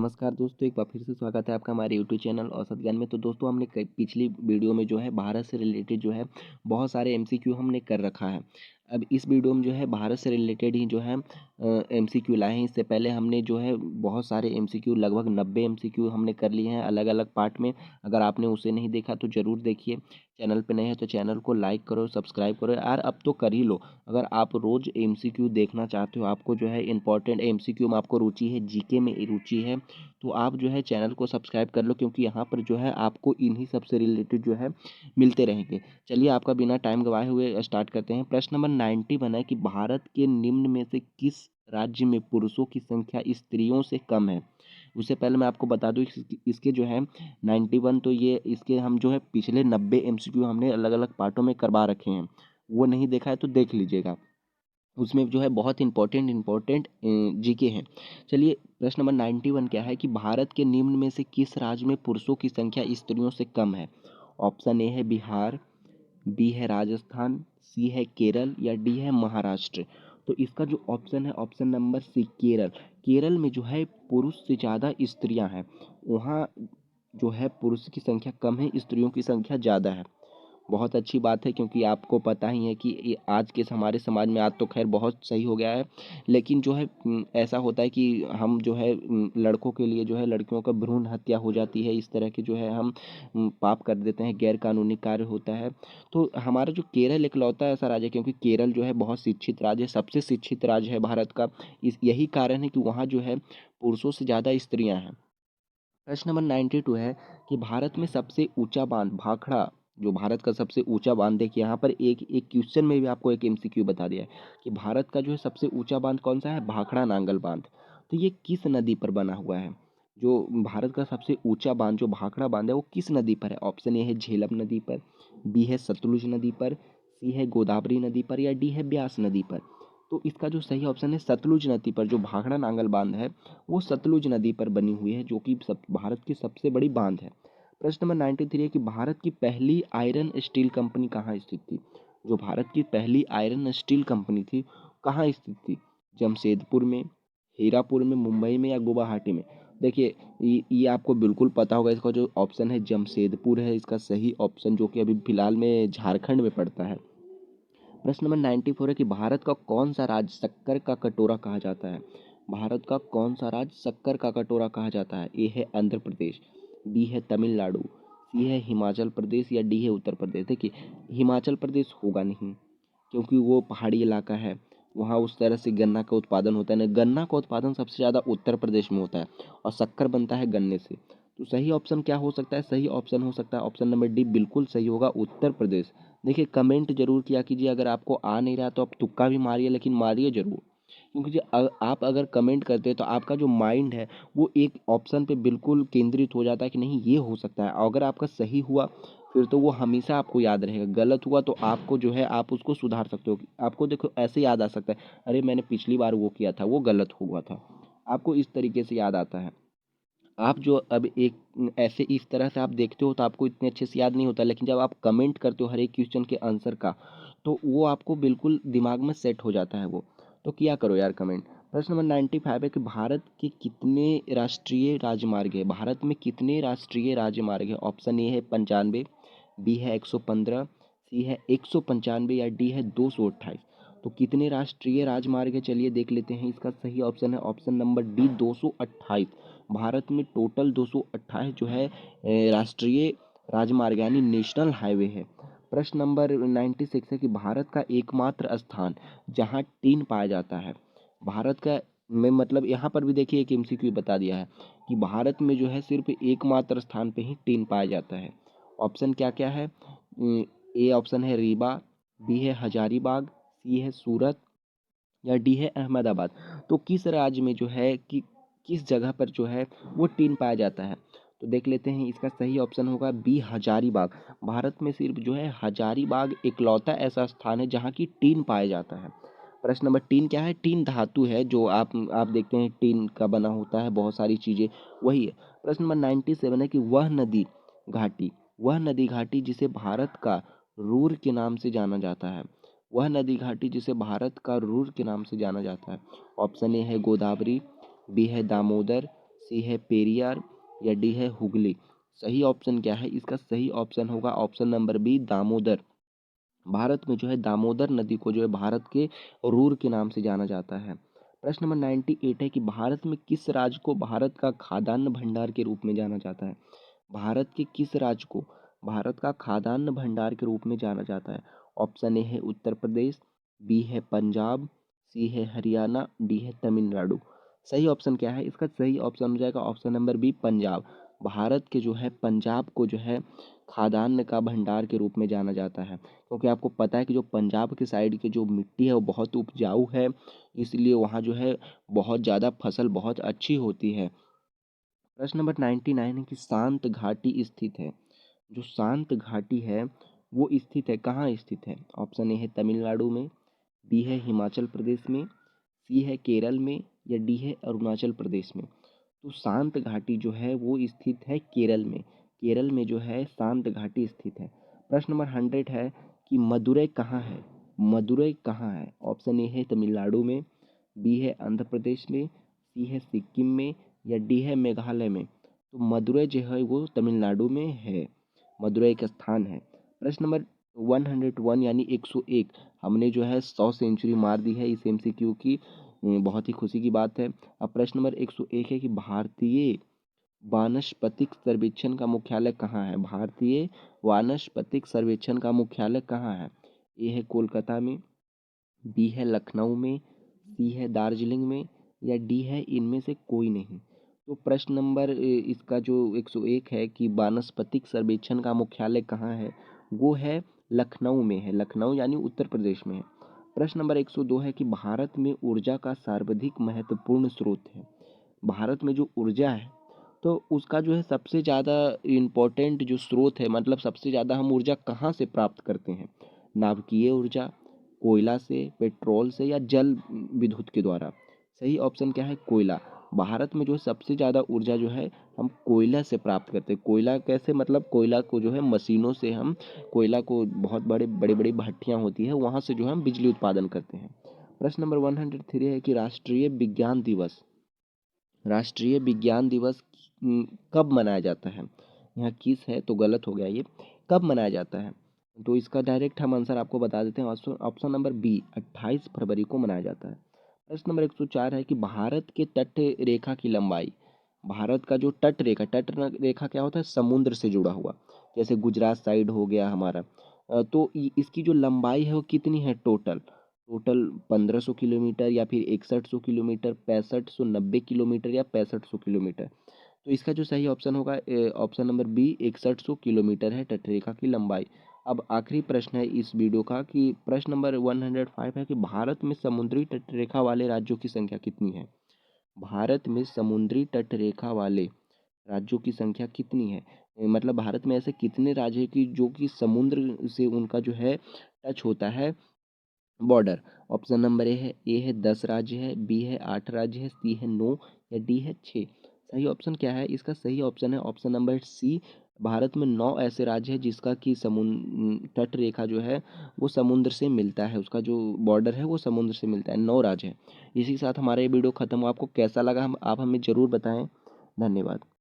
नमस्कार दोस्तों, एक बार फिर से स्वागत है आपका हमारे यूट्यूब चैनल औसत ज्ञान में। तो दोस्तों हमने पिछली वीडियो में जो है भारत से रिलेटेड जो है बहुत सारे एमसीक्यू हमने कर रखा है। अब इस वीडियो में जो है भारत से रिलेटेड ही जो है एमसीक्यू लाए हैं। इससे पहले हमने जो है बहुत सारे एमसीक्यू लगभग 90 एमसीक्यू हमने कर लिए हैं अलग अलग पार्ट में। अगर आपने उसे नहीं देखा तो ज़रूर देखिए। चैनल पे नए हैं तो चैनल को लाइक करो, सब्सक्राइब करो यार, अब तो कर ही लो। अगर आप रोज़ एमसीक्यू देखना चाहते हो, आपको जो है इंपॉर्टेंट एमसीक्यू में आपको रुचि है, जीके में रुचि है, तो आप जो है चैनल को सब्सक्राइब कर लो, क्योंकि यहाँ पर जो है आपको इन्हीं सब से रिलेटेड जो है मिलते रहेंगे। चलिए आपका बिना टाइम गवाए हुए स्टार्ट करते हैं। प्रश्न नंबर 91 है कि भारत के निम्न में से किस राज्य में पुरुषों की संख्या स्त्रियों से कम है। उससे पहले मैं आपको बता दूं इसके जो है 91, तो ये इसके हम जो है पिछले 90 एमसीक्यू हमने अलग अलग पार्टों में करवा रखे हैं। वो नहीं देखा है तो देख लीजिएगा, उसमें जो है बहुत इंपॉर्टेंट जीके हैं। चलिए प्रश्न नंबर 91 क्या है कि भारत के निम्न में से किस राज्य में पुरुषों की संख्या स्त्रियों से कम है। ऑप्शन ए है बिहार, बी है राजस्थान, सी है केरल या डी है महाराष्ट्र। तो इसका जो ऑप्शन है option number C Kerala. Kerala में जो है पुरुष से ज़्यादा स्त्रियां हैं। वहाँ जो है पुरुष की संख्या कम है, स्त्रियों की संख्या ज़्यादा है। बहुत अच्छी बात है, क्योंकि आपको पता ही है कि ये आज के हमारे समाज में, आज तो खैर बहुत सही हो गया है, लेकिन जो है ऐसा होता है कि हम जो है लड़कों के लिए जो है लड़कियों का भ्रूण हत्या हो जाती है, इस तरह के जो है हम पाप कर देते हैं, गैर कानूनी कार्य होता है। तो हमारा जो केरल इकलौता ऐसा राज्य है, क्योंकि केरल जो है बहुत शिक्षित राज्य है, सबसे शिक्षित राज्य है भारत का। इस यही कारण है कि वहाँ जो है पुरुषों से ज़्यादा स्त्रियाँ हैं। प्रश्न नंबर 92 है कि भारत में सबसे ऊंचा बांध भाखड़ा, जो भारत का सबसे ऊंचा बांध, देखिए यहाँ पर एक एक क्वेश्चन में भी आपको एक एमसीक्यू बता दिया है कि भारत का जो है सबसे ऊंचा बांध कौन सा है, भाखड़ा नांगल बांध। तो ये किस नदी पर बना हुआ है। जो भारत का सबसे ऊंचा बांध जो भाखड़ा बांध है वो किस नदी पर है। ऑप्शन ए है झेलम नदी पर, बी है सतलुज नदी पर, सी है गोदावरी नदी पर या डी है ब्यास नदी पर। तो इसका जो सही ऑप्शन है सतलुज नदी पर, जो भाखड़ा नांगल बांध है वो सतलुज नदी पर बनी हुई है, जो कि भारत की सबसे बड़ी बांध है। प्रश्न नंबर 93 है कि भारत की पहली आयरन स्टील कंपनी कहाँ स्थित थी। जो भारत की पहली आयरन स्टील कंपनी थी कहाँ स्थित थी। जमशेदपुर में, हीरापुर में, मुंबई में या गुवाहाटी में। देखिए ये आपको बिल्कुल पता होगा, इसका जो ऑप्शन है जमशेदपुर है इसका सही ऑप्शन, जो कि अभी फिलहाल में झारखंड में पड़ता है। प्रश्न नंबर 94 है कि भारत का कौन सा राज्य शक्कर का कटोरा कहा जाता है। भारत का कौन सा राज्य शक्कर का कटोरा कहा जाता है। ए है आंध्र प्रदेश, बी है तमिलनाडु, सी है हिमाचल प्रदेश या डी है उत्तर प्रदेश। देखिए हिमाचल प्रदेश होगा नहीं, क्योंकि वो पहाड़ी इलाका है, वहाँ उस तरह से गन्ना का उत्पादन होता है नहीं। गन्ना का उत्पादन सबसे ज़्यादा उत्तर प्रदेश में होता है और शक्कर बनता है गन्ने से। तो सही ऑप्शन क्या हो सकता है, सही ऑप्शन हो सकता है ऑप्शन नंबर डी, बिल्कुल सही होगा उत्तर प्रदेश। देखिए कमेंट जरूर किया कीजिए, अगर आपको आ नहीं रहा तो आप तुक्का भी मारिए, लेकिन मारिए जरूर, क्योंकि जो आप अगर कमेंट करते हैं तो आपका जो माइंड है वो एक ऑप्शन पे बिल्कुल केंद्रित हो जाता है कि नहीं ये हो सकता है। अगर आपका सही हुआ फिर तो वो हमेशा आपको याद रहेगा, गलत हुआ तो आपको जो है आप उसको सुधार सकते हो। आपको देखो ऐसे याद आ सकता है, अरे मैंने पिछली बार वो किया था वो गलत हुआ था, आपको इस तरीके से याद आता है। आप जो अब एक ऐसे इस तरह से आप देखते हो तो आपको इतने अच्छे से याद नहीं होता, लेकिन जब आप कमेंट करते हो हर एक क्वेश्चन के आंसर का, तो वो आपको बिल्कुल दिमाग में सेट हो जाता है वो। तो किया करो यार कमेंट। प्रश्न नंबर 95 है कि भारत के कितने राष्ट्रीय राजमार्ग है। भारत में कितने राष्ट्रीय राजमार्ग है। ऑप्शन ए है 95, बी है 115, सी है 195 या डी है 228। तो कितने राष्ट्रीय राजमार्ग है, चलिए देख लेते हैं। इसका सही ऑप्शन है ऑप्शन नंबर डी 228। भारत में टोटल 228 जो है राष्ट्रीय राजमार्ग यानी नेशनल हाईवे है। प्रश्न नंबर 96 है कि भारत का एकमात्र स्थान जहां टीन पाया जाता है। भारत का में मतलब यहाँ पर भी देखिए एक एमसीक्यू बता दिया है कि भारत में जो है सिर्फ एकमात्र स्थान पे ही टीन पाया जाता है। ऑप्शन क्या क्या है। ए ऑप्शन है रीवा, बी है हजारीबाग, सी है सूरत या डी है अहमदाबाद। तो किस राज्य में जो है कि किस जगह पर जो है वो टीन पाया जाता है। तो देख लेते हैं, इसका सही ऑप्शन होगा बी हजारीबाग। भारत में सिर्फ जो है हजारीबाग इकलौता ऐसा स्थान है जहाँ की टीन पाया जाता है। प्रश्न नंबर 3 क्या है। टीन धातु है, जो आप देखते हैं टीन का बना होता है बहुत सारी चीज़ें, वही है। प्रश्न नंबर 97 है कि वह नदी घाटी जिसे भारत का रूर के नाम से जाना जाता है। वह नदी घाटी जिसे भारत का रूर के नाम से जाना जाता है। ऑप्शन ए है गोदावरी, बी है दामोदर, सी है पेरियार या डी है हुगली। सही ऑप्शन क्या है? इसका सही ऑप्शन होगा option number B, Damodar. Bharat में जो है दामोदर नदी को जो है भारत के रूर के नाम से जाना जाता है। प्रश्न नंबर 98 है कि भारत में किस राज्य को भारत का खाद्यान्न भंडार के रूप में जाना जाता है? भारत के किस राज्य को भारत का खाद्यान्न भंडार के रूप में जाना जाता है? ऑप्शन ए है उत्तर प्रदेश, बी है पंजाब, सी है हरियाणा, डी है तमिलनाडु। सही ऑप्शन क्या है? इसका सही ऑप्शन हो जाएगा option number B, Punjab. Bharat के जो है पंजाब को जो है खाद्यान्न का भंडार के रूप में जाना जाता है, क्योंकि आपको पता है कि जो पंजाब के साइड की जो मिट्टी है वो बहुत उपजाऊ है, इसलिए वहाँ जो है बहुत ज़्यादा फसल बहुत अच्छी होती है। प्रश्न नंबर 99 है कि शांत घाटी स्थित है। जो शांत घाटी है वो स्थित है कहाँ स्थित है? ऑप्शन ए है तमिलनाडु में, बी है हिमाचल प्रदेश में, सी है केरल में या डी है अरुणाचल प्रदेश में। तो शांत घाटी जो है वो स्थित है केरल में। केरल में जो है शांत घाटी स्थित है। प्रश्न नंबर 100 है कि मदुरै कहाँ है? मदुरै कहाँ है? ऑप्शन ए है तमिलनाडु में, बी है आंध्र प्रदेश में, सी है सिक्किम में या डी है मेघालय में। तो मदुरै जो है वो तमिलनाडु में है, मदुरै एक स्थान है। प्रश्न नंबर 101 यानी 101, हमने जो है 100 सेंचुरी मार दी है इस एमसीक्यू की, बहुत ही खुशी की बात है। अब प्रश्न नंबर 101 है कि भारतीय वानस्पतिक सर्वेक्षण का मुख्यालय कहाँ है? भारतीय वानस्पतिक सर्वेक्षण का मुख्यालय कहाँ है? ए है कोलकाता में, बी है लखनऊ में, सी है दार्जिलिंग में या डी है इनमें से कोई नहीं। तो प्रश्न नंबर इसका जो 101 है कि वानस्पतिक सर्वेक्षण का मुख्यालय कहाँ है, वो है लखनऊ में है, लखनऊ यानी उत्तर प्रदेश में है। प्रश्न नंबर 102 है कि भारत में ऊर्जा का सर्वाधिक महत्वपूर्ण स्रोत है। भारत में जो ऊर्जा है तो उसका जो है सबसे ज़्यादा इम्पोर्टेंट जो स्रोत है, मतलब सबसे ज़्यादा हम ऊर्जा कहाँ से प्राप्त करते हैं? नाभिकीय ऊर्जा, कोयला से, पेट्रोल से या जल विद्युत के द्वारा। सही ऑप्शन क्या है? कोयला। भारत में जो सबसे ज़्यादा ऊर्जा जो है हम कोयला से प्राप्त करते हैं। कोयला कैसे? मतलब कोयला को जो है मशीनों से हम कोयला को, बहुत बड़े बड़ी बड़ी भट्टियाँ होती है वहाँ से जो है हम बिजली उत्पादन करते हैं। प्रश्न नंबर 103 है कि राष्ट्रीय विज्ञान दिवस कब मनाया जाता है? यहाँ किस है तो गलत हो गया ये, कब मनाया जाता है? तो इसका डायरेक्ट हम आंसर आपको बता देते हैं, ऑप्शन ऑप्शन नंबर बी, 28 फरवरी को मनाया जाता है। प्रश्न नंबर 104 है कि भारत के तट रेखा की लंबाई, भारत का जो तट रेखा क्या होता है? समुद्र से जुड़ा हुआ, जैसे गुजरात साइड हो गया हमारा। तो इसकी जो लंबाई है वो कितनी है टोटल? टोटल 1500 किलोमीटर या फिर 6100 किलोमीटर, 6590 किलोमीटर या 6500 किलोमीटर। तो इसका जो सही ऑप्शन होगा ऑप्शन नंबर बी, 6100 किलोमीटर है तटरेखा की लंबाई। अब आखिरी प्रश्न है इस वीडियो का कि प्रश्न नंबर 105 है कि भारत में समुद्री तटरेखा वाले राज्यों की संख्या कितनी है? भारत में समुद्री तटरेखा वाले राज्यों की संख्या कितनी है? मतलब भारत में ऐसे कितने राज्य हैं कि जो कि समुद्र से उनका जो है टच होता है बॉर्डर? ऑप्शन नंबर ए है 10 राज्य है, बी है 8 राज्य है, सी है 9 या डी है 6। सही ऑप्शन क्या है? इसका सही ऑप्शन है ऑप्शन नंबर सी, भारत में 9 ऐसे राज्य हैं जिसका कि समुद्र तट रेखा जो है वो समुद्र से मिलता है, उसका जो बॉर्डर है वो समुद्र से मिलता है, 9 राज्य है। इसी के साथ हमारा ये वीडियो खत्म हुआ। आपको कैसा लगा हम आप हमें ज़रूर बताएं। धन्यवाद।